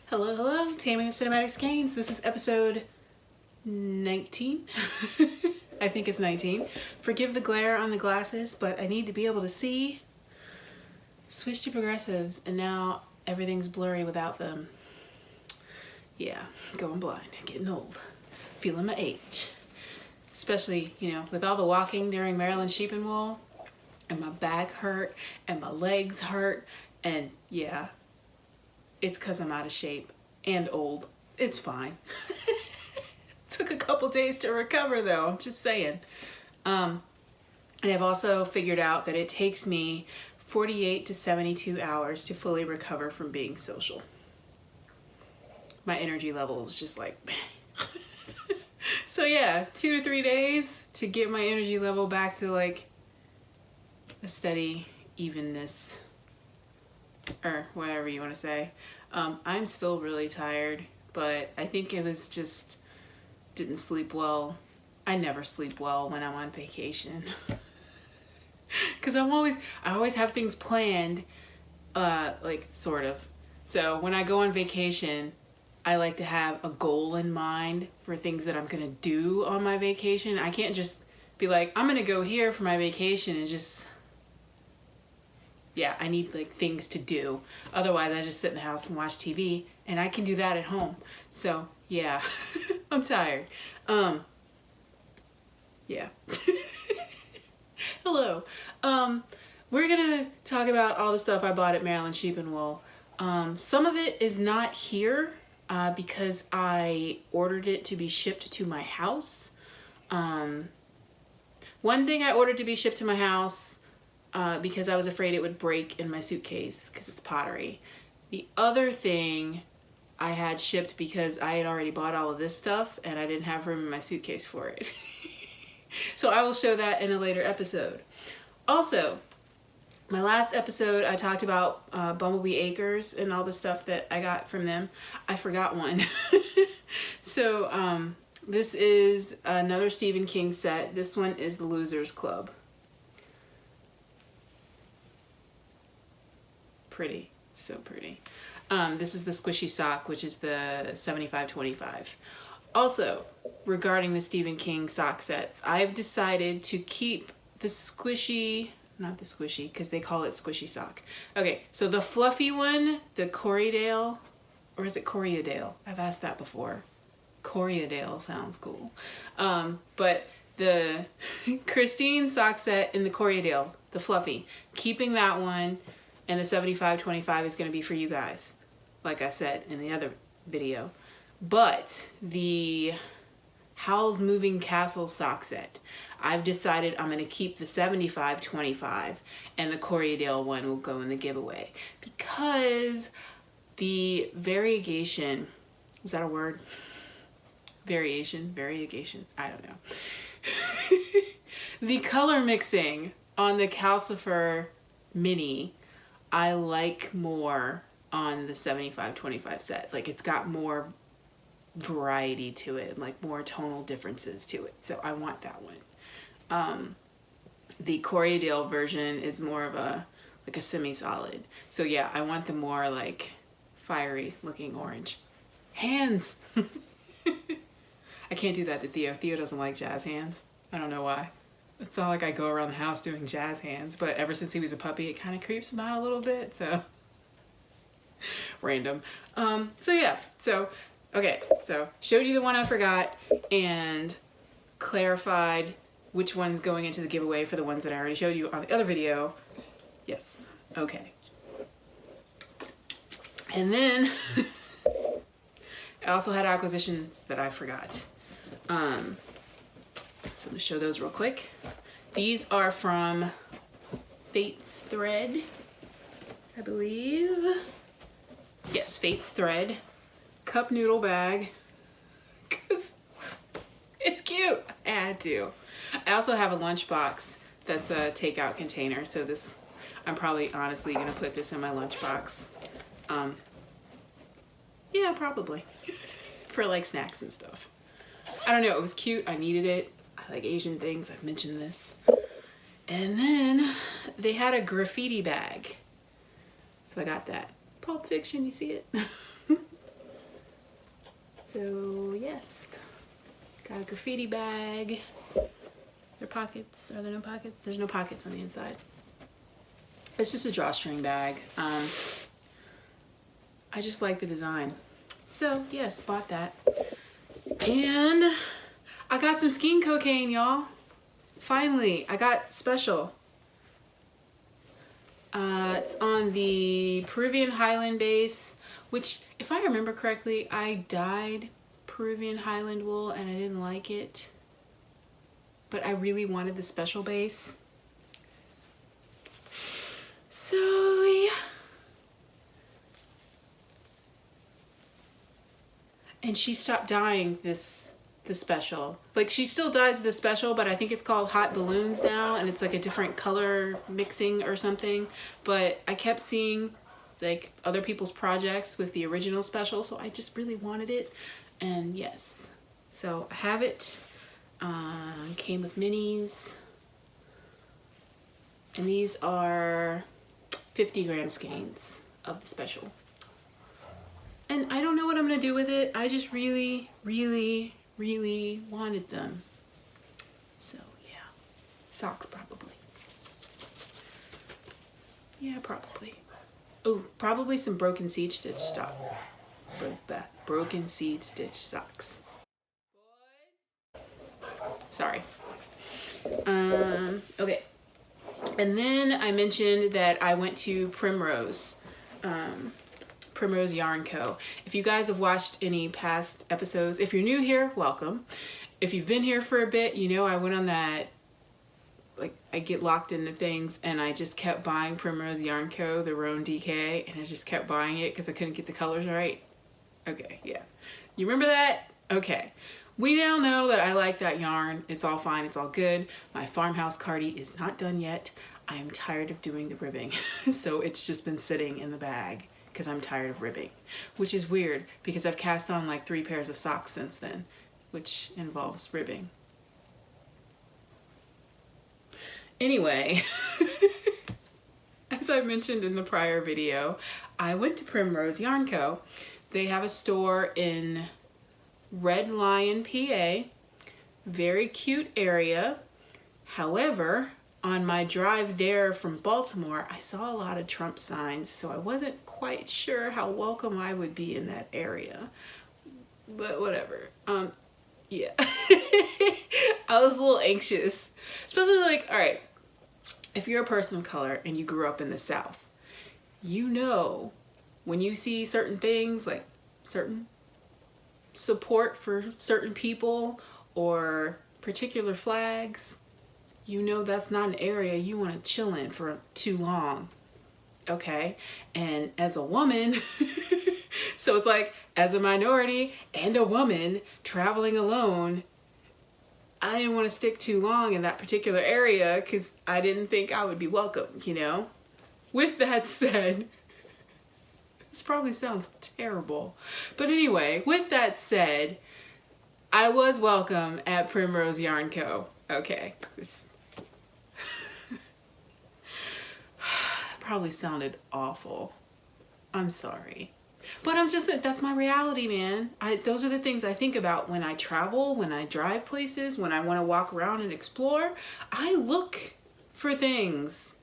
Hello, hello, Tammy with Cinematic Skeins. This is episode 19. I think it's 19. Forgive the glare on the glasses, but I need to be able to see. Switch to progressives, and now everything's blurry without them. Yeah, going blind, getting old, feeling my age. Especially, you know, with all the walking during Maryland sheep and wool, and my back hurt, and my legs hurt, and yeah. It's because I'm out of shape and old. It's fine. Took a couple days to recover though, I'm just saying. And I've also figured out that it takes me 48 to 72 hours to fully recover from being social. My energy level is just like, so yeah, 2 to 3 days to get my energy level back to like a steady evenness, or whatever you want to say. I'm still really tired, but I think it was just didn't sleep well. I never sleep well when I'm on vacation because I always have things planned, like sort of. So when I go on vacation, I like to have a goal in mind for things that I'm gonna do on my vacation. I can't just be like, I'm gonna go here for my vacation and just, yeah, I need like things to do. Otherwise I just sit in the house and watch TV, and I can do that at home. So yeah, I'm tired. Yeah. Hello. We're gonna talk about all the stuff I bought at Maryland Sheep and Wool. Some of it is not here because I ordered it to be shipped to my house. One thing I ordered to be shipped to my house because I was afraid it would break in my suitcase because it's pottery. The other thing I had shipped because I had already bought all of this stuff and I didn't have room in my suitcase for it. So I will show that in a later episode. Also, my last episode I talked about Bumblebee Acres and all the stuff that I got from them. I forgot one. So this is another Stephen King set. This one is The Losers Club. Pretty, so pretty. This is the squishy sock, which is the 75-25. Also, regarding the Stephen King sock sets, I've decided to keep the squishy, not the squishy, because they call it squishy sock. Okay, so the fluffy one, the Corriedale, or is it Corriedale? I've asked that before. Corriedale sounds cool. But the Christine sock set in the Corriedale, the fluffy, keeping that one. And the 75-25 is going to be for you guys, like I said in the other video. But the Howl's Moving Castle sock set, I've decided I'm going to keep the 75-25 and the Corriedale one will go in the giveaway. Because the variegation, is that a word? Variation, I don't know. The color mixing on the Calcifer Mini, I like more on the 75-25 set. Like it's got more variety to it, like more tonal differences to it. So I want that one. The Corriedale version is more of a like a semi-solid. So yeah, I want the more like fiery looking orange. Hands! I can't do that to Theo. Theo doesn't like jazz hands. I don't know why. It's not like I go around the house doing jazz hands, but ever since he was a puppy, it kind of creeps him out a little bit, so. Random. So yeah, okay, so showed you the one I forgot and clarified which one's going into the giveaway for the ones that I already showed you on the other video. Yes, okay. And then, I also had acquisitions that I forgot. So I'm going to show those real quick. These are from Fate's Thread, I believe. Yes, Fate's Thread. Cup noodle bag. Because it's cute. I had to. I also have a lunchbox that's a takeout container. So this, I'm probably honestly going to put this in my lunchbox. Yeah, probably. For like snacks and stuff. I don't know, it was cute. I needed it. I like Asian things. I've mentioned this. And then they had a graffiti bag. So I got that. Pulp Fiction, you see it? So yes, got a graffiti bag. There pockets? Are there no pockets? There's no pockets on the inside. It's just a drawstring bag. I just like the design. So yes, bought that. And I got some Skein Cocaine, y'all. Finally, I got special. It's on the Peruvian Highland base, which, if I remember correctly, I dyed Peruvian Highland wool and I didn't like it. But I really wanted the special base. So yeah. And she stopped dyeing the special. Like, she still dyes the special, but I think it's called Hot Balloons now, and it's like a different color mixing or something. But I kept seeing like other people's projects with the original special, so I just really wanted it. And yes, so I have it. Came with minis, and these are 50-gram skeins of the special. And I don't know what I'm gonna do with it. I just really wanted them. So yeah, socks probably. Yeah, probably. Oh, probably some broken seed stitch stock. Broken seed stitch socks. Sorry. Okay. And then I mentioned that I went to Primrose Yarn Co. If you guys have watched any past episodes, if you're new here, welcome. If you've been here for a bit, you know I went on that, like, I get locked into things and I just kept buying Primrose Yarn Co., the Roan DK, and I just kept buying it because I couldn't get the colors right. Okay, yeah. You remember that? Okay. We now know that I like that yarn. It's all fine, it's all good. My farmhouse cardi is not done yet. I am tired of doing the ribbing. So it's just been sitting in the bag because I'm tired of ribbing, which is weird because I've cast on like 3 pairs of socks since then, which involves ribbing. Anyway, as I mentioned in the prior video, I went to Primrose Yarn Co. They have a store in Red Lion, PA. Very cute area. However, on my drive there from Baltimore, I saw a lot of Trump signs, so I wasn't quite sure how welcome I would be in that area. But whatever. Yeah. I was a little anxious. Especially like, alright, if you're a person of color and you grew up in the South, you know when you see certain things, like certain support for certain people or particular flags, you know that's not an area you want to chill in for too long. Okay? And as a woman, so it's like, as a minority and a woman traveling alone, I didn't want to stick too long in that particular area because I didn't think I would be welcome, you know? With that said, this probably sounds terrible, but anyway, with that said, I was welcome at Primrose Yarn Co. Okay. Probably sounded awful. I'm sorry. But I'm just, that's my reality, man. Those are the things I think about when I travel, when I drive places, when I want to walk around and explore. I look for things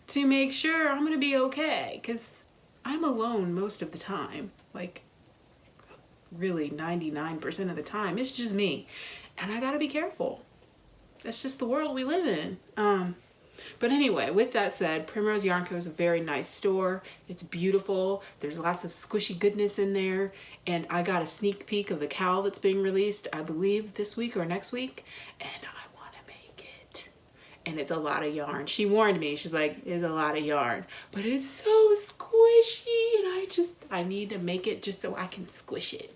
to make sure I'm going to be okay, because I'm alone most of the time. Like, really 99% of the time. It's just me. And I got to be careful. That's just the world we live in. But anyway, with that said, Primrose Yarn Co. is a very nice store. It's beautiful. There's lots of squishy goodness in there. And I got a sneak peek of the cowl that's being released, I believe this week or next week. And I want to make it. And it's a lot of yarn. She warned me. She's like, it's a lot of yarn. But it's so squishy. And I need to make it just so I can squish it.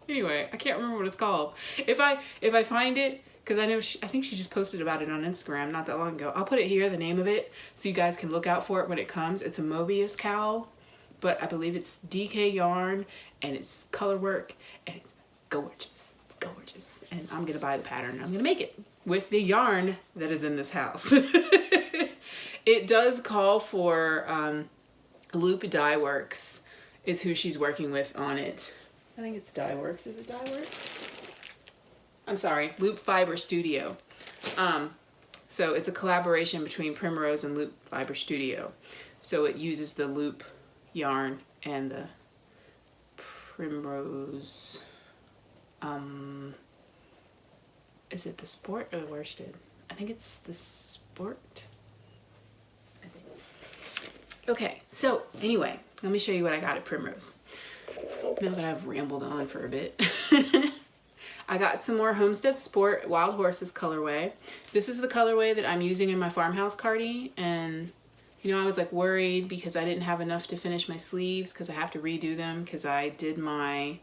Anyway, I can't remember what it's called. If I find it, because I know I think she just posted about it on Instagram not that long ago. I'll put it here, the name of it, so you guys can look out for it when it comes. It's a Mobius cowl, but I believe it's DK yarn, and it's color work, and it's gorgeous. It's gorgeous. And I'm going to buy the pattern, and I'm going to make it with the yarn that is in this house. It does call for Loop Dye Works is who she's working with on it. I think it's Dyeworks. Is it Dyeworks? I'm sorry, Loop Fiber Studio. So it's a collaboration between Primrose and Loop Fiber Studio. So it uses the loop yarn and the Primrose, is it the Sport or the Worsted? I think it's the Sport. I think. Okay, so anyway, let me show you what I got at Primrose. Now that I've rambled on for a bit. I got some more Homestead Sport Wild Horses colorway. This is the colorway that I'm using in my farmhouse cardi, and you know, I was like worried because I didn't have enough to finish my sleeves because I have to redo them because I did my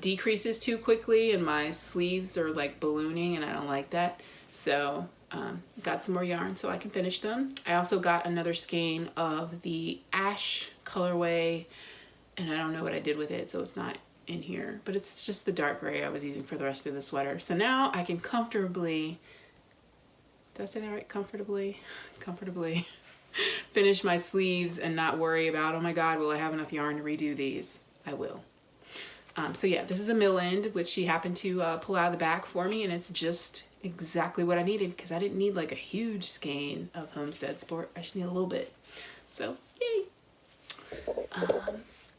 decreases too quickly and my sleeves are like ballooning and I don't like that. So got some more yarn so I can finish them. I also got another skein of the ash colorway, and I don't know what I did with it, so it's not in here, but it's just the dark gray I was using for the rest of the sweater. So now I can comfortably, did I say that right? Comfortably finish my sleeves and not worry about, oh my god, will I have enough yarn to redo these? I will. So yeah, this is a mill end, which she happened to pull out of the back for me, and it's just exactly what I needed because I didn't need like a huge skein of Homestead Sport. I just need a little bit. So yay!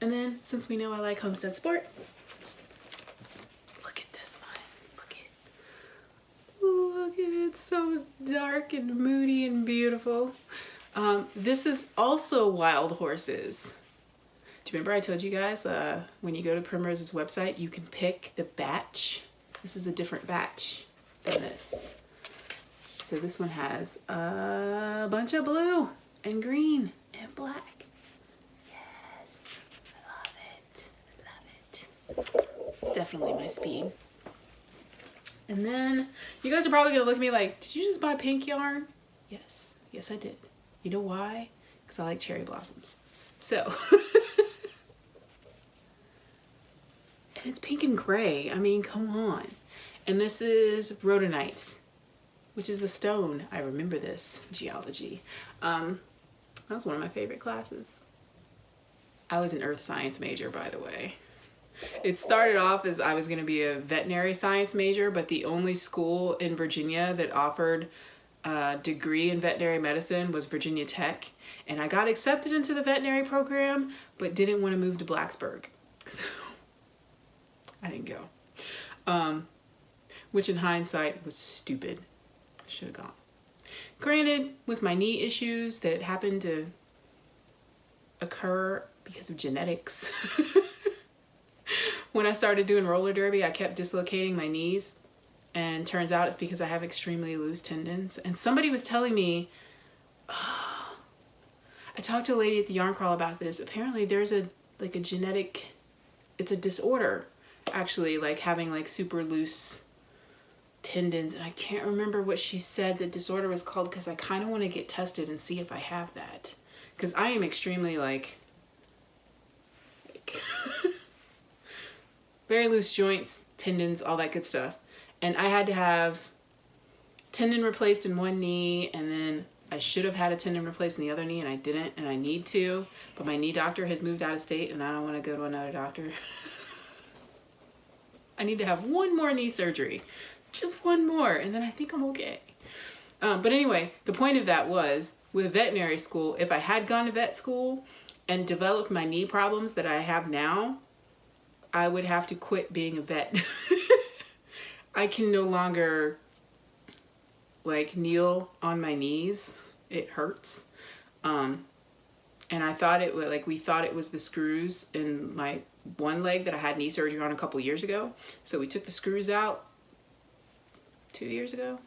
And then, since we know I like Homestead Sport, look at this one. Look at, ooh, look at it. It's so dark and moody and beautiful. This is also Wild Horses. Do you remember I told you guys when you go to Primrose's website, you can pick the batch. This is a different batch than this. So this one has a bunch of blue and green and black. Definitely my speed. And then you guys are probably gonna look at me like, did you just buy pink yarn? Yes, I did. You know why? Because I like cherry blossoms. So and it's pink and gray. I mean, come on. And this is rhodonite, which is a stone. I remember this, geology. That was one of my favorite classes. I was an earth science major, by the way. It started off as I was going to be a veterinary science major, but the only school in Virginia that offered a degree in veterinary medicine was Virginia Tech. And I got accepted into the veterinary program, but didn't want to move to Blacksburg. So I didn't go. Which in hindsight was stupid. Should have gone. Granted, with my knee issues that happened to occur because of genetics, when I started doing roller derby, I kept dislocating my knees, and turns out it's because I have extremely loose tendons. And somebody was telling me, oh, I talked to a lady at the yarn crawl about this. Apparently there's a genetic, it's a disorder, actually, like having like super loose tendons. And I can't remember what she said the disorder was called because I kind of want to get tested and see if I have that. Because I am extremely like very loose joints, tendons, all that good stuff. And I had to have tendon replaced in one knee, and then I should have had a tendon replaced in the other knee, and I didn't, and I need to. But my knee doctor has moved out of state, and I don't want to go to another doctor. I need to have one more knee surgery. Just one more, and then I think I'm okay. But anyway, the point of that was, with veterinary school, if I had gone to vet school and developed my knee problems that I have now, I would have to quit being a vet. I can no longer like kneel on my knees. It hurts. And I thought it was like, we thought it was the screws in my one leg that I had knee surgery on a couple years ago. So we took the screws out 2 years ago,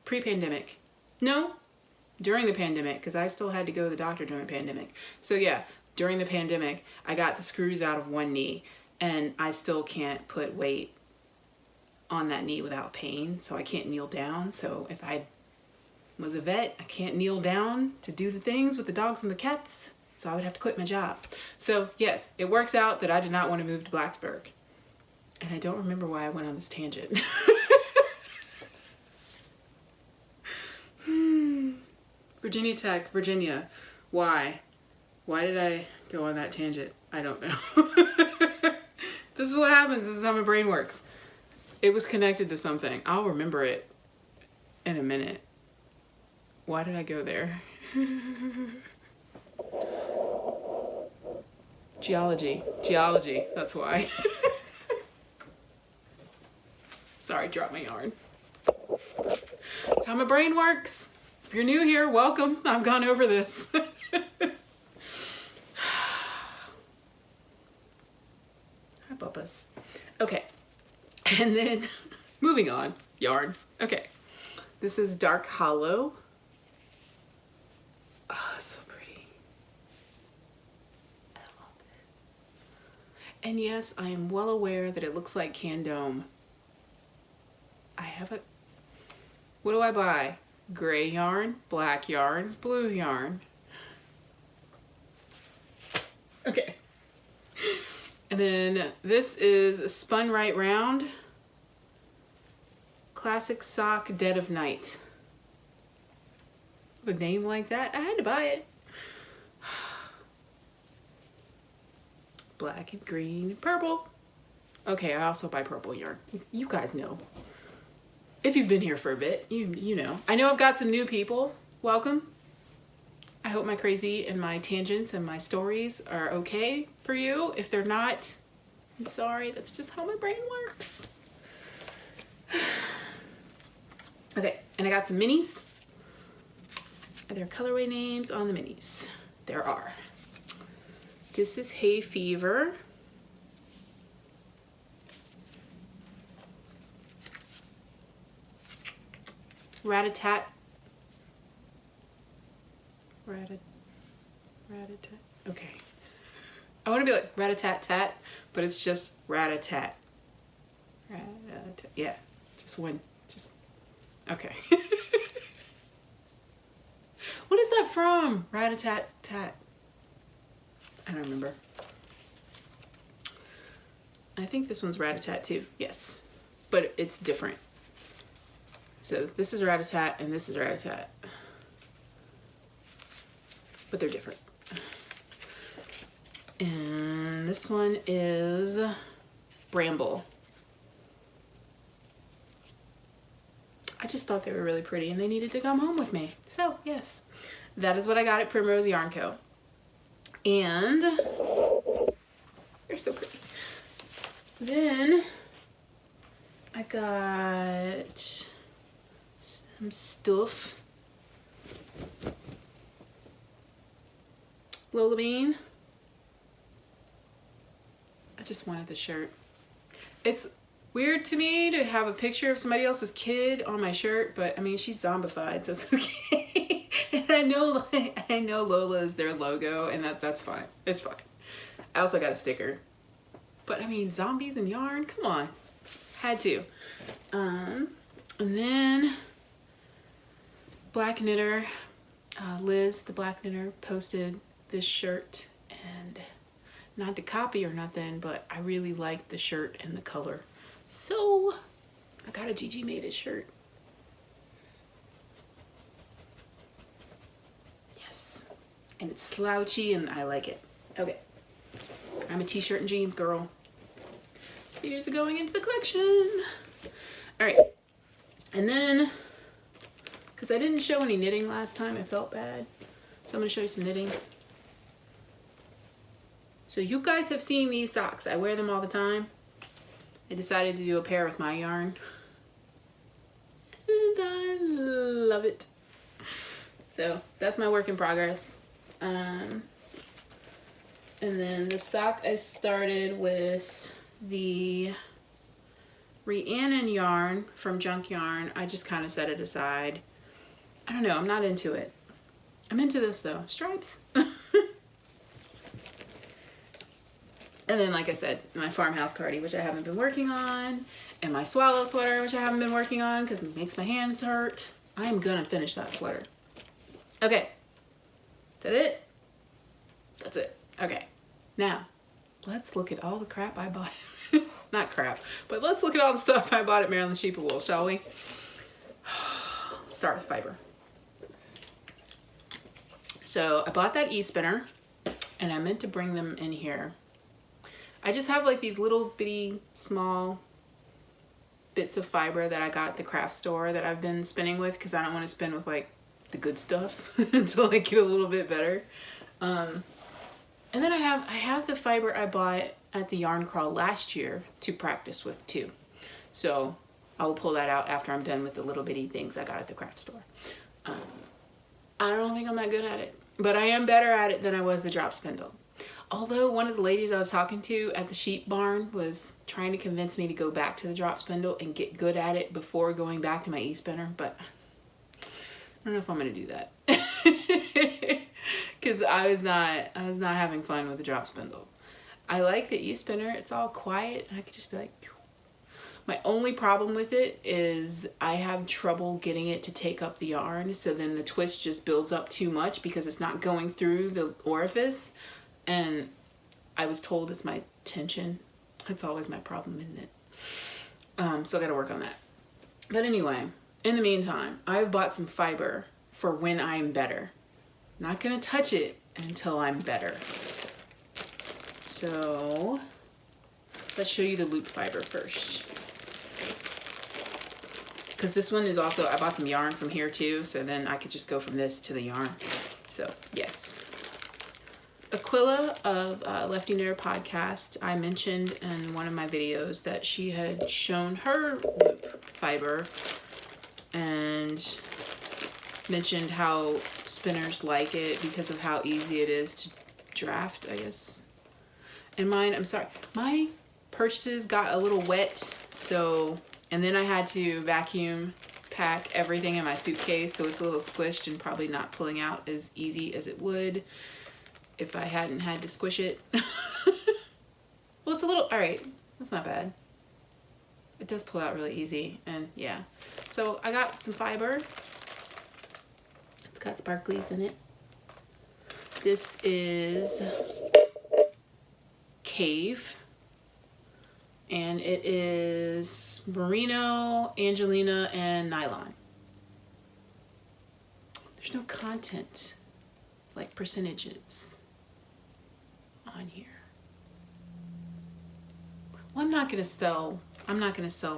pre-pandemic. No, during the pandemic, because I still had to go to the doctor during the pandemic. So yeah, during the pandemic, I got the screws out of one knee, and I still can't put weight on that knee without pain, so I can't kneel down. So if I was a vet, I can't kneel down to do the things with the dogs and the cats, so I would have to quit my job. So yes, it works out that I did not want to move to Blacksburg. And I don't remember why I went on this tangent. Virginia Tech, Virginia. Why? Why did I go on that tangent? I don't know. This is what happens. This is how my brain works. It was connected to something. I'll remember it in a minute. Why did I go there? Geology. That's why. Sorry, dropped my yarn. That's how my brain works. If you're new here, welcome. I've gone over this. Hi, Bubba's. Okay. And then, moving on, yarn. Okay. This is Dark Hollow. Oh, so pretty. I love it. And yes, I am well aware that it looks like Candome. I have a... What do I buy? Gray yarn, black yarn, blue yarn. Okay. And then this is Spun Right Round. Classic Sock Dead of Night. With a name like that, I had to buy it. Black and green, purple. Okay, I also buy purple yarn. You guys know. If you've been here for a bit, you know. I know I've got some new people. Welcome. I hope my crazy and my tangents and my stories are okay for you. If they're not, I'm sorry. That's just how my brain works. Okay, and I got some minis. Are there colorway names on the minis? There are. This is Hay Fever. Rat-a-tat. Rat-a-tat. Okay. I want to be like rat-a-tat-tat, but it's just rat-a-tat. Rat-a-tat. Yeah, just one. Just okay. What is that from? Rat-a-tat-tat. I don't remember. I think this one's rat-a-tat too. Yes, but it's different. So this is rat-a-tat and this is rat-a-tat, but they're different. And this one is Bramble. I just thought they were really pretty and they needed to come home with me. So yes, that is what I got at Primrose Yarn Co. And they're so pretty. Then I got some stuff. Lola Bean. I just wanted the shirt. It's weird to me to have a picture of somebody else's kid on my shirt, but I mean, she's zombified, so it's okay. And I know Lola is their logo, and that's fine. It's fine. I also got a sticker. But I mean, zombies and yarn, come on. Had to. And then Black Knitter, Liz, the Black Knitter, posted this shirt, and not to copy or nothing, but I really liked the shirt and the color. So I got a Gigi Made It shirt. Yes. And it's slouchy and I like it. Okay. I'm a t-shirt and jeans girl. These are going into the collection. All right. And then, because I didn't show any knitting last time, I felt bad. So I'm going to show you some knitting. So you guys have seen these socks. I wear them all the time. I decided to do a pair with my yarn. And I love it. So that's my work in progress. And then the sock I started with the Rhiannon yarn from Junk Yarn. I just kind of set it aside. I don't know, I'm not into it. I'm into this though, stripes. And then, like I said, my farmhouse cardi, which I haven't been working on, and my swallow sweater, which I haven't been working on because it makes my hands hurt. I'm gonna finish that sweater. Okay, is that it? That's it. Okay, now let's look at all the crap I bought. Not crap, but let's look at all the stuff I bought at Maryland Sheep and Wool, shall we? Start with fiber. So I bought that e-spinner. and I meant to bring them in here. I just have like these little bitty small bits of fiber that I got at the craft store that I've been spinning with, because I don't want to spin with like the good stuff until I get a little bit better. And then I have the fiber I bought at the yarn crawl last year to practice with too. So I will pull that out after I'm done with the little bitty things I got at the craft store. I don't think I'm that good at it, but I am better at it than I was the drop spindle. Although one of the ladies I was talking to at the sheep barn was trying to convince me to go back to the drop spindle and get good at it before going back to my e-spinner, but I don't know if I'm gonna do that. Because I was not having fun with the drop spindle. I like the e-spinner, it's all quiet, and I could just be like, phew. My only problem with it is I have trouble getting it to take up the yarn, so then the twist just builds up too much because it's not going through the orifice. And I was told it's my tension. That's always my problem, isn't it? So I gotta work on that. But anyway, in the meantime, I've bought some fiber for when I'm better. Not gonna touch it until I'm better. So let's show you the loop fiber first. Because this one is also, I bought some yarn from here too, so then I could just go from this to the yarn. So yes. Aquila of Lefty Knitter Podcast, I mentioned in one of my videos that she had shown her loop fiber and mentioned how spinners like it because of how easy it is to draft, I guess. And mine, I'm sorry, my purchases got a little wet, so, and then I had to vacuum pack everything in my suitcase, so it's a little squished and probably not pulling out as easy as it would if I hadn't had to squish it. Well, it's a little, all right, that's not bad. It does pull out really easy, and yeah. So I got some fiber. It's got sparklies in it. This is Cave, and it is merino, Angelina, and nylon. There's no content, like percentages on here. Well, I'm not gonna sell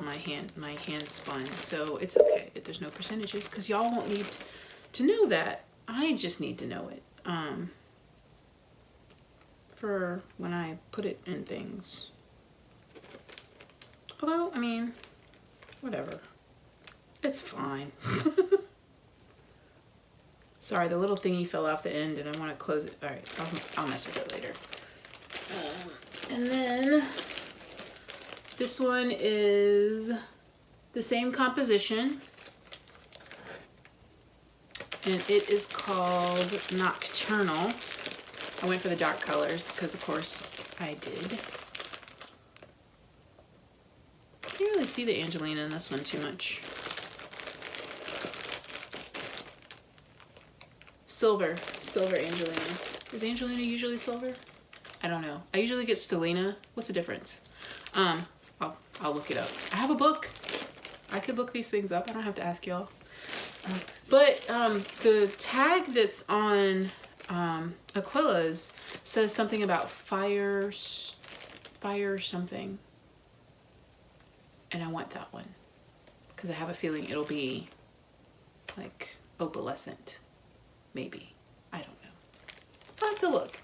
my hand spun, so it's okay if there's no percentages, because y'all won't need to know that. I just need to know it for when I put it in things. Although, I mean, whatever, it's fine. Sorry, the little thingy fell off the end and I want to close it. All right, I'll mess with it later. And then this one is the same composition, and it is called Nocturnal. I went for the dark colors because, of course, I did. Can't really see the Angelina in this one too much. Silver Angelina. Is Angelina usually silver? I don't know. I usually get Stellina. What's the difference? I'll look it up. I have a book. I could look these things up. I don't have to ask y'all. But the tag that's on Aquila's says something about fire something. And I want that one, because I have a feeling it'll be like opalescent. Maybe. I don't know. I'll have to look.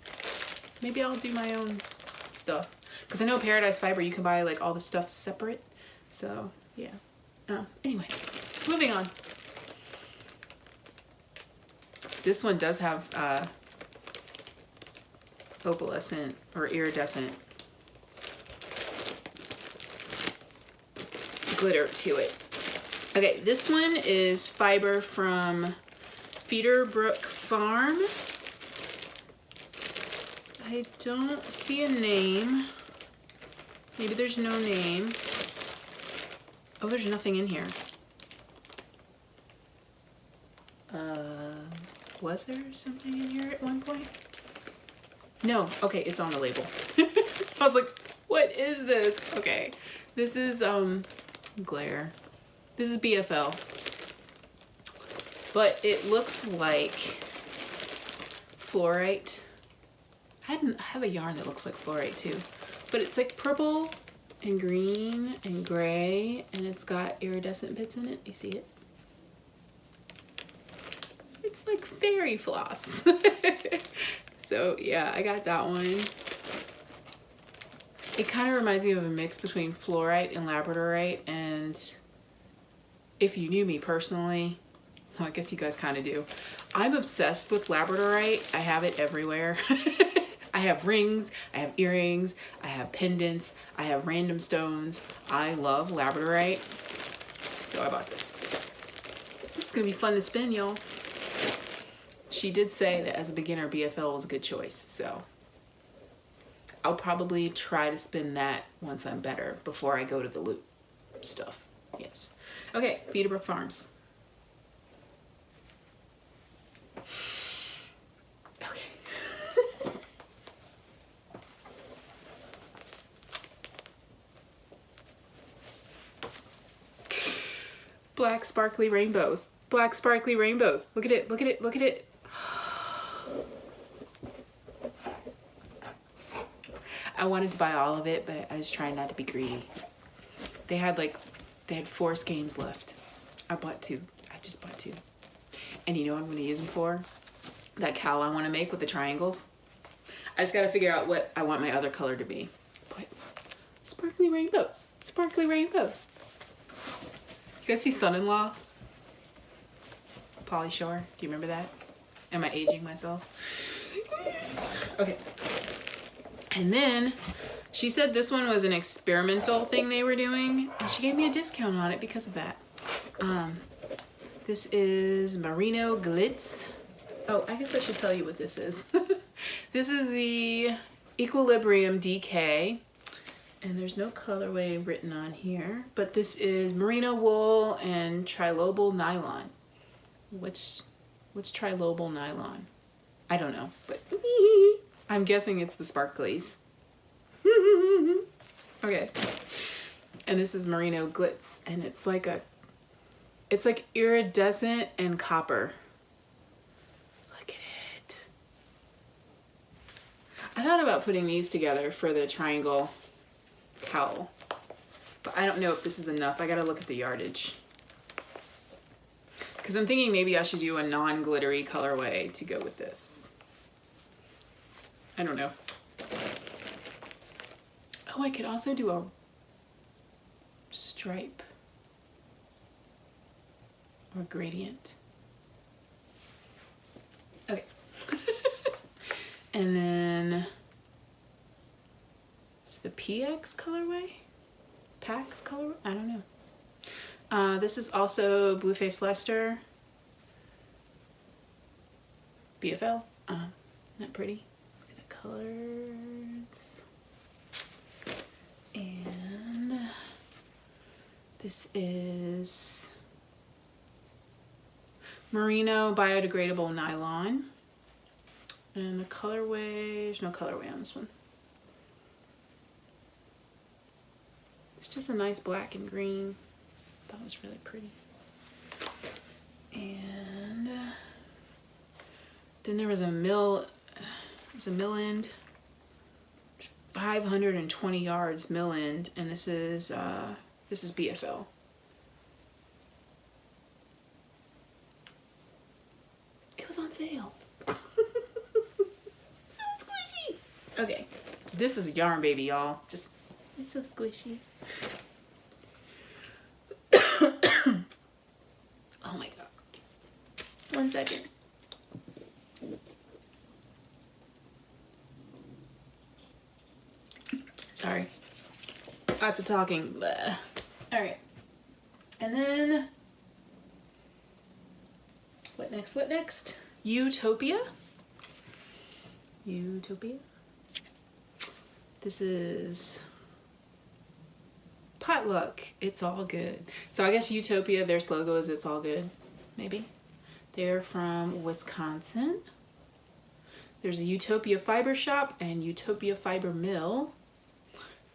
Maybe I'll do my own stuff. Because I know Paradise Fiber, you can buy like all the stuff separate. So, yeah. Anyway, moving on. This one does have opalescent or iridescent glitter to it. Okay, this one is fiber from Feederbrook Farm. I don't see a name. Maybe there's no name. Oh, there's nothing in here. Was there something in here at one point? No. Okay, it's on the label. I was like, what is this? Okay. This is, glare. This is BFL. But it looks like fluorite. I have a yarn that looks like fluorite too, but it's like purple and green and gray, and it's got iridescent bits in it. You see it? It's like fairy floss. So yeah, I got that one. It kind of reminds me of a mix between fluorite and labradorite, and if you knew me personally, well, I guess you guys kind of do. I'm obsessed with labradorite. I have it everywhere. I have rings, I have earrings, I have pendants, I have random stones. I love labradorite, so I bought this. This is gonna be fun to spin, y'all. She did say that as a beginner, BFL was a good choice, so I'll probably try to spin that once I'm better before I go to the loop stuff. Yes. Okay, Feederbrook Farms. Okay. Black sparkly rainbows. Black sparkly rainbows. Look at it, look at it, look at it. I wanted to buy all of it, but I was trying not to be greedy. They had 4 skeins left. I bought 2. I just bought 2. And you know what I'm gonna use them for? That cowl I wanna make with the triangles. I just gotta figure out what I want my other color to be. But sparkly rainbows, sparkly rainbows. You guys see Son-in-Law? Pauly Shore, do you remember that? Am I aging myself? Okay. And then she said this one was an experimental thing they were doing, and she gave me a discount on it because of that. This is Merino Glitz. Oh, I guess I should tell you what this is. This is the Equilibrium DK, and there's no colorway written on here, but this is merino wool and trilobal nylon. What's trilobal nylon? I don't know, but I'm guessing it's the sparklies. Okay. And this is Merino Glitz, and it's like iridescent and copper. Look at it. I thought about putting these together for the triangle cowl, but I don't know if this is enough. I gotta look at the yardage. Because I'm thinking maybe I should do a non-glittery colorway to go with this. I don't know. Oh, I could also do a stripe or gradient. Okay. And then it's the PX colorway? PAX colorway? I don't know. This is also Blueface Leicester. BFL. Isn't that pretty? Look at the colors. And this is Merino biodegradable nylon. And the colorway, there's no colorway on this one. It's just a nice black and green. That was really pretty. And then there was a mill end, 520 yards mill end, and this is BFL. It was on sale. So squishy. Okay, this is Yarn Baby, y'all. Just, it's so squishy. Oh my god. 1 second. Sorry. Lots of talking. Blah. Alright. And then what next? What next? Ewetopia. Ewetopia. This is Potluck. It's all good. So I guess Ewetopia, their logo is it's all good. Maybe. They're from Wisconsin. There's a Ewetopia Fiber Shop and Ewetopia Fiber Mill.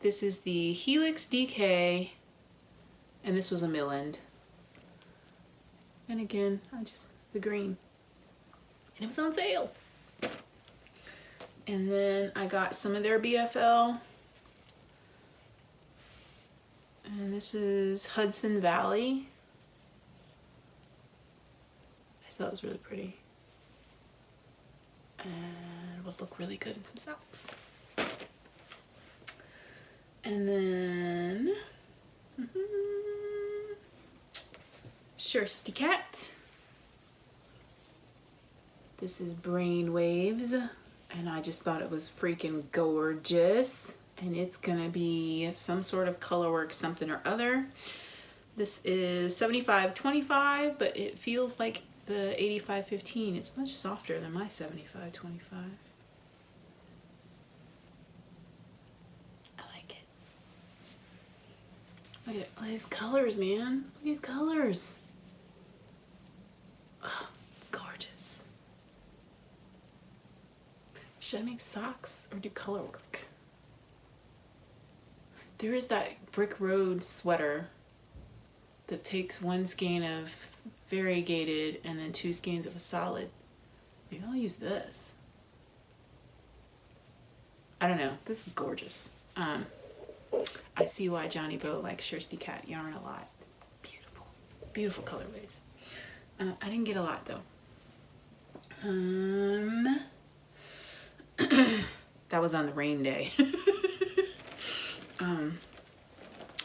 This is the Helix DK, and this was a mill end. And again, the green. And it was on sale. And then I got some of their BFL. And this is Hudson Valley. I thought it was really pretty. And would look really good in some socks. And then Shirsty Cat. This is Brainwaves, and I just thought it was freaking gorgeous. And it's gonna be some sort of colorwork something or other. This is 75/25, but it feels like the 85/15. It's much softer than my 75/25. I like it. Look at these colors, man. Look at these colors. Oh, gorgeous. Should I make socks or do color work? There is that Brick Road sweater that takes 1 skein of variegated and then 2 skeins of a solid. Maybe I'll use this. I don't know. This is gorgeous. I see why Johnny Bo likes Shirsty Cat yarn a lot. Beautiful. Beautiful colorways. I didn't get a lot though. That was on the rain day.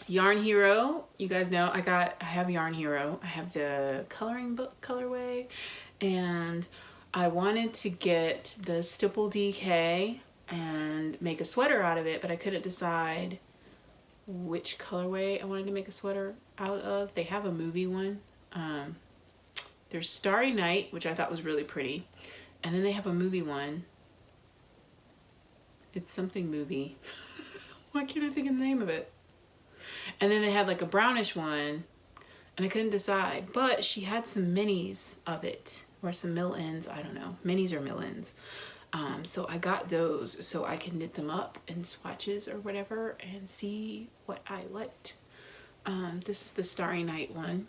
Yarn Hero, you guys know I have Yarn Hero. I have the coloring book colorway, and I wanted to get the Stipple DK and make a sweater out of it, but I couldn't decide which colorway I wanted to make a sweater out of. They have a movie one. There's Starry Night, which I thought was really pretty, and then they have a movie one. It's something movie. Why can't I think of the name of it? And then they had like a brownish one, and I couldn't decide, but she had some minis of it, or some mill-ins, I don't know, minis or mill-ins. So I got those so I can knit them up in swatches or whatever and see what I liked. This is the Starry Night one,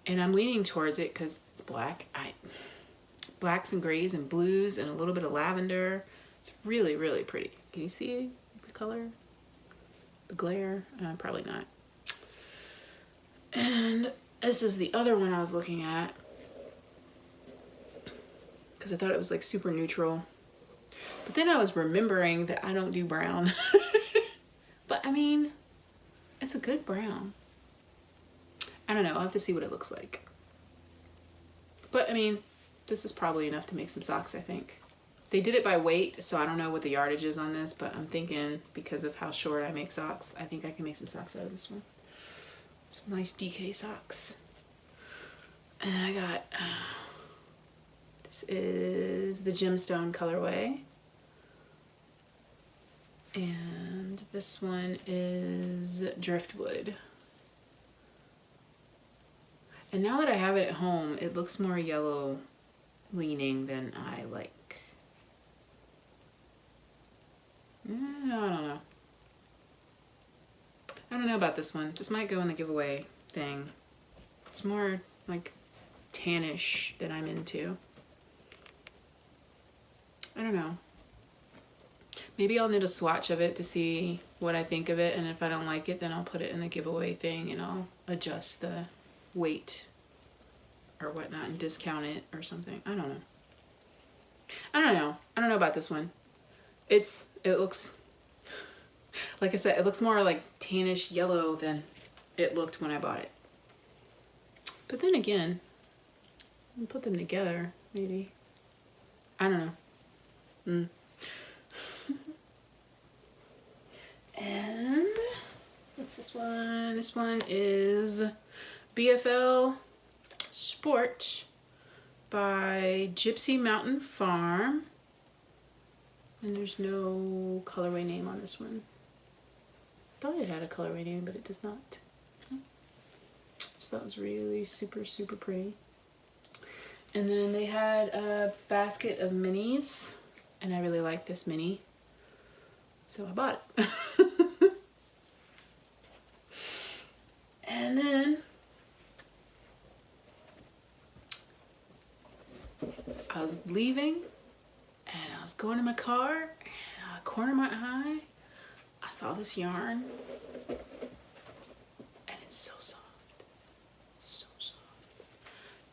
and I'm leaning towards it because it's black. Blacks and grays and blues and a little bit of lavender. It's really, really pretty. Can you see the color? The glare? Probably not. And this is the other one I was looking at because I thought it was like super neutral. But then I was remembering that I don't do brown. But I mean, it's a good brown. I don't know. I'll have to see what it looks like. But I mean, this is probably enough to make some socks, I think. They did it by weight, so I don't know what the yardage is on this, but I'm thinking because of how short I make socks, I think I can make some socks out of this one. Some nice DK socks. And I got, this is the Gemstone colorway. And this one is Driftwood. And now that I have it at home, it looks more yellow leaning than I like. I don't know. I don't know about this one. This might go in the giveaway thing. It's more like tannish that I'm into. I don't know. Maybe I'll knit a swatch of it to see what I think of it, and if I don't like it, then I'll put it in the giveaway thing and I'll adjust the weight or whatnot and discount it or something. I don't know. I don't know. I don't know about this one. It looks, like I said, it looks more like tannish yellow than it looked when I bought it. But then again, I'll put them together, maybe. I don't know. And what's this one? This one is BFL Sport by Gypsy Mountain Farm. And there's no colorway name on this one. I thought it had a colorway name, but it does not. So that was really super, super pretty. And then they had a basket of minis, and I really like this mini, so I bought it. And then I was leaving, and I was going to my car, and corner of my eye, I saw this yarn, and it's so soft, so soft.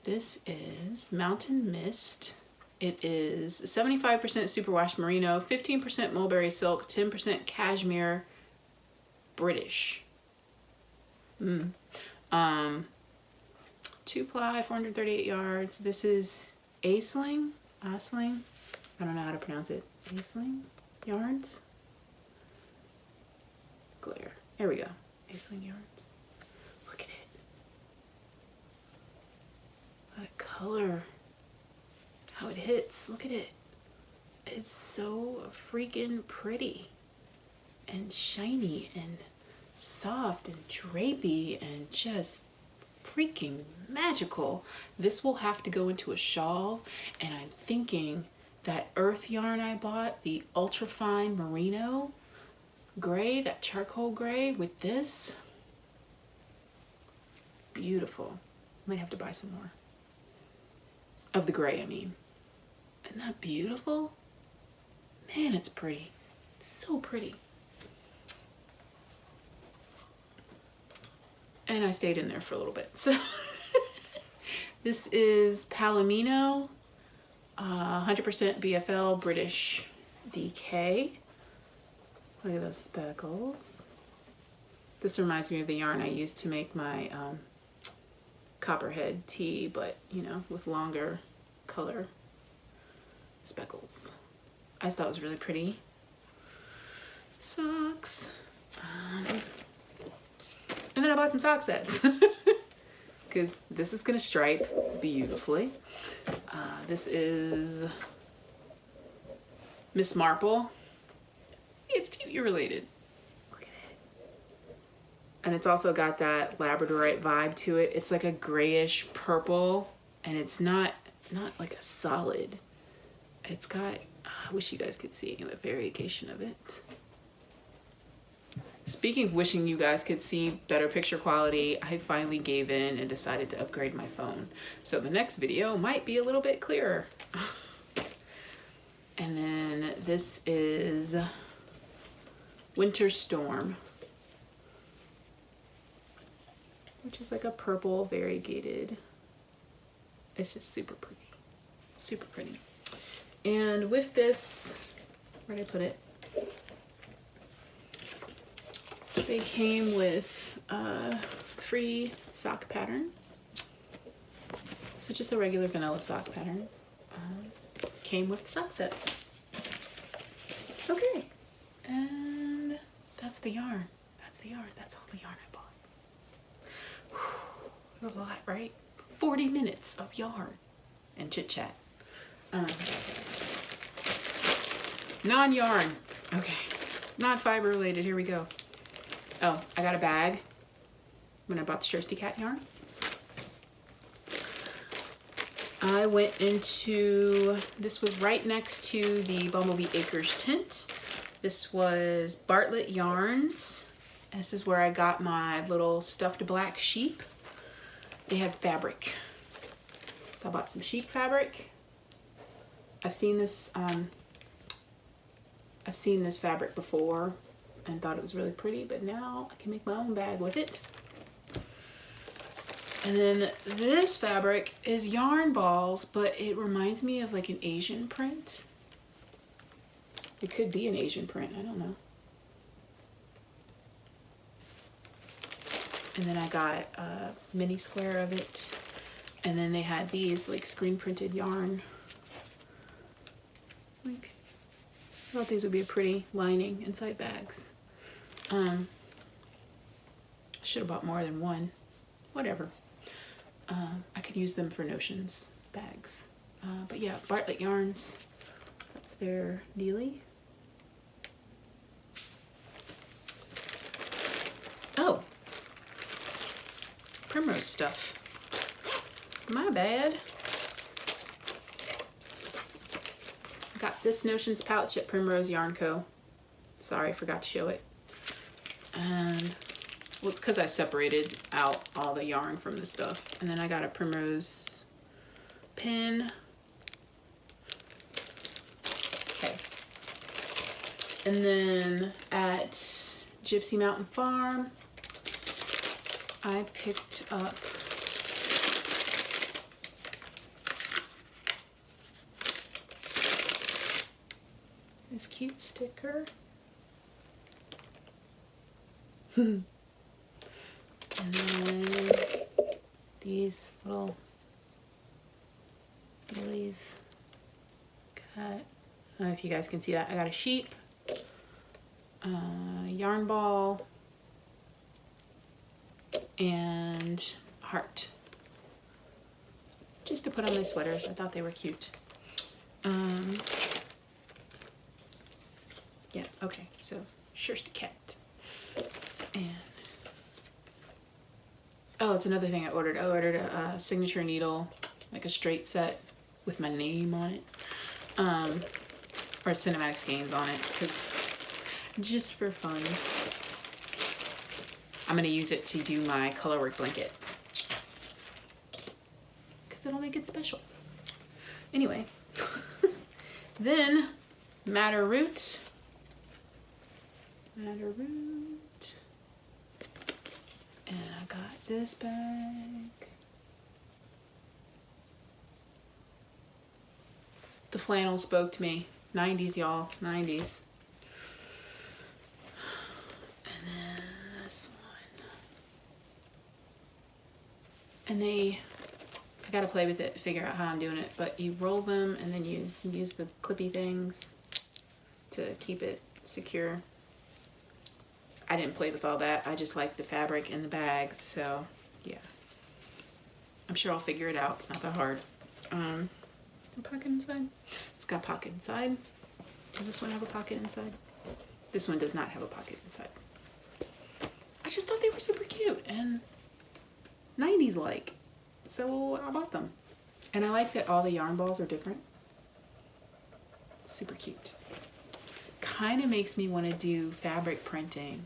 This is Mountain Mist. It is 75% superwash merino, 15% mulberry silk, 10% cashmere British. 2-ply, 438 yards. This is Aisling. I don't know how to pronounce it. Aisling yarns. Glare. There we go. Aisling yarns. Look at it. That color. How it hits. Look at it. It's so freaking pretty and shiny and soft and drapey and just freaking magical. This will have to go into a shawl, and I'm thinking that earth yarn I bought, the ultra fine merino gray, that charcoal gray with this, beautiful. Might have to buy some more of the gray, I mean. Isn't that beautiful? Man, it's pretty. It's so pretty. And I stayed in there for a little bit. So this is Palomino, 100% BFL British DK. Look at those speckles. This reminds me of the yarn I used to make my copperhead tee, but you know, with longer color speckles. I just thought it was really pretty. Socks. And then I bought some sock sets because this is gonna stripe beautifully. This is Miss Marple. It's TV related. Look at it. And it's also got that Labradorite vibe to it. It's like a grayish purple, and it's not like a solid. It's got, I wish you guys could see the variegation of it. Speaking of wishing you guys could see better picture quality, I finally gave in and decided to upgrade my phone. So the next video might be a little bit clearer. And then this is Winter Storm, which is like a purple variegated. It's just super pretty, super pretty. And with this, where did I put it? They came with a free sock pattern. So just a regular vanilla sock pattern. Came with sock sets. Okay, and that's the yarn. That's the yarn. That's all the yarn I bought. Whew, a lot, right? 40 minutes of yarn and chit chat. Non-yarn. Okay, not fiber related. Here we go. Oh, I got a bag when I bought the Shirsty Cat yarn. I went into, this was right next to the Bumblebee Acres tent. This was Bartlett Yarns. This is where I got my little stuffed black sheep. They had fabric. So I bought some sheep fabric. I've seen this fabric before and thought it was really pretty, but now I can make my own bag with it. And then this fabric is yarn balls, but it reminds me of like an Asian print. It could be an Asian print, I don't know. And then I got a mini square of it. And then they had these like screen printed yarn. Like, I thought these would be a pretty lining inside bags. Should have bought more than one. Whatever. I could use them for notions bags. But yeah, Bartlett Yarns. That's their dealie. Oh, Primrose stuff. My bad. I got this Notions pouch at Primrose Yarn Co. Sorry, I forgot to show it. And well, it's because I separated out all the yarn from the stuff. And then I got a Primrose pin. And then at Gypsy Mountain Farm, I picked up this cute sticker. And then these little lilies. Got, I don't know if you guys can see that. I got a sheep, yarn ball, and a heart. Just to put on my sweaters. I thought they were cute. Yeah, okay, so Shirsty Cat. And oh, it's another thing I ordered. I ordered a signature needle, like a straight set with my name on it, or cinematic skeins on it, because just for fun. I'm gonna use it to do my colorwork blanket, because it'll make it special. Anyway, then Madder Root. And I got this bag. The flannel spoke to me. 90s, y'all. 90s. And then this one. And I gotta play with it to figure out how I'm doing it. But you roll them and then you use the clippy things to keep it secure. I didn't play with all that. I just like the fabric in the bag, so yeah. I'm sure I'll figure it out. It's not that hard. A pocket inside? It's got a pocket inside. Does this one have a pocket inside? This one does not have a pocket inside. I just thought they were super cute and 90s like. So I bought them. And I like that all the yarn balls are different. Super cute. Kind of makes me want to do fabric printing.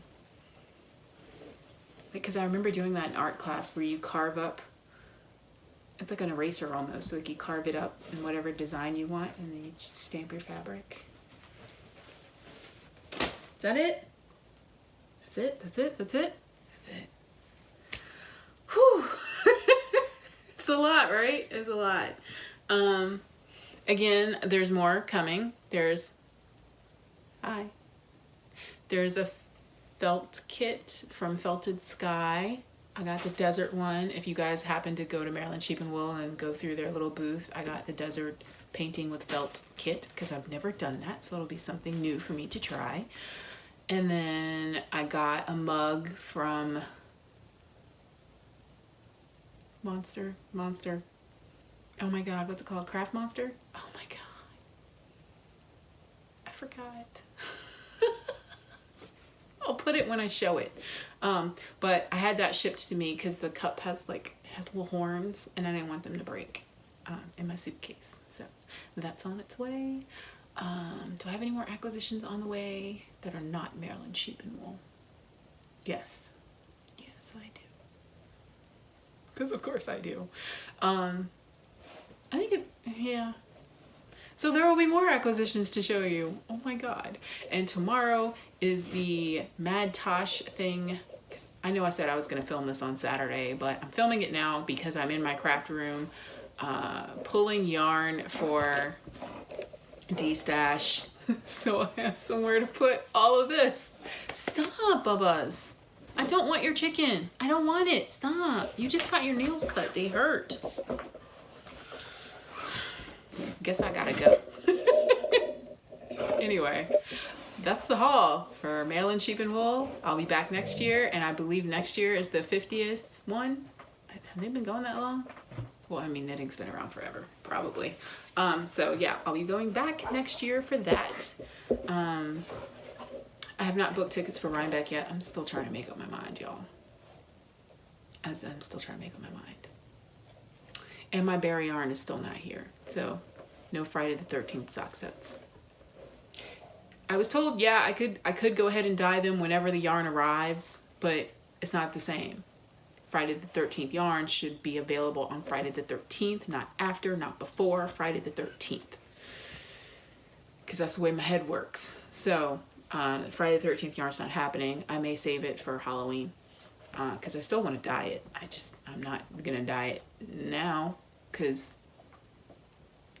Because I remember doing that in art class where you carve up, it's like an eraser almost, so like you carve it up in whatever design you want and then you just stamp your fabric. Is that it? That's it? That's it? That's it? That's it. Whew! It's a lot, right? It's a lot. Again, there's more coming. There's a felt kit from Felted Sky. I got the desert one. If you guys happen to go to Maryland Sheep and Wool and go through their little booth, I got the desert painting with felt kit because I've never done that, so it'll be something new for me to try. And then I got a mug from Monster. Oh my god, what's it called? Craft Monster? Oh my god. I forgot. I'll put it when I show it. But I had that shipped to me because the cup has little horns and I didn't want them to break in my suitcase. So that's on its way. Do I have any more acquisitions on the way that are not Maryland Sheep and Wool? Yes. Yes, I do. Because of course I do. I think yeah. So there will be more acquisitions to show you. Oh my god. And tomorrow is the Mad Tosh thing. I know I said I was going to film this on Saturday, but I'm filming it now because I'm in my craft room pulling yarn for D-Stash. So I have somewhere to put all of this. Stop, Bubbas. I don't want your chicken. I don't want it. Stop. You just got your nails cut. They hurt. Guess I gotta go. Anyway, that's the haul for Maryland Sheep and Wool. I'll be back next year, and I believe next year is the 50th one. Have they been going that long? Well, I mean, knitting's been around forever, probably. So yeah, I'll be going back next year for that. I have not booked tickets for Rhinebeck yet. I'm still trying to make up my mind, y'all. I'm still trying to make up my mind. And my berry yarn is still not here. So no Friday the 13th sock sets. I was told, yeah, I could go ahead and dye them whenever the yarn arrives, but it's not the same. Friday the 13th yarn should be available on Friday the 13th, not after, not before Friday the 13th. Because that's the way my head works. So Friday the 13th yarn's not happening. I may save it for Halloween because I still want to dye it. I'm not going to dye it now because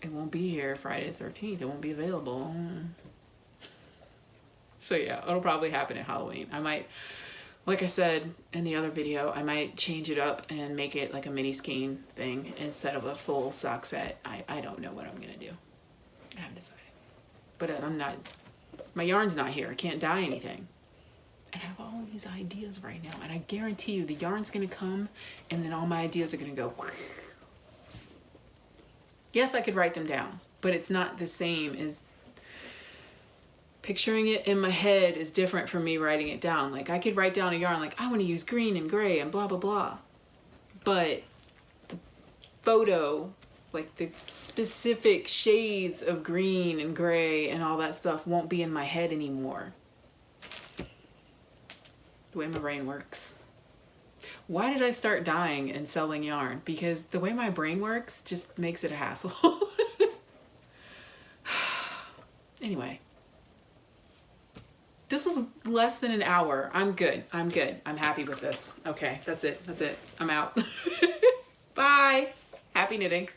it won't be here Friday the 13th. It won't be available. So yeah, it'll probably happen at Halloween. I might, like I said in the other video, I might change it up and make it like a mini skein thing instead of a full sock set. I don't know what I'm going to do. I haven't decided. But I'm not, my yarn's not here. I can't dye anything. And I have all these ideas right now. And I guarantee you the yarn's going to come and then all my ideas are going to go. Yes, I could write them down, but it's not the same as picturing it in my head is different from me writing it down. Like I could write down a yarn like I want to use green and gray and blah, blah, blah. But the photo, like the specific shades of green and gray and all that stuff won't be in my head anymore. The way my brain works. Why did I start dyeing and selling yarn? Because the way my brain works just makes it a hassle. Anyway. This was less than an hour. I'm good. I'm good. I'm happy with this. Okay, that's it. That's it. I'm out. Bye. Happy knitting.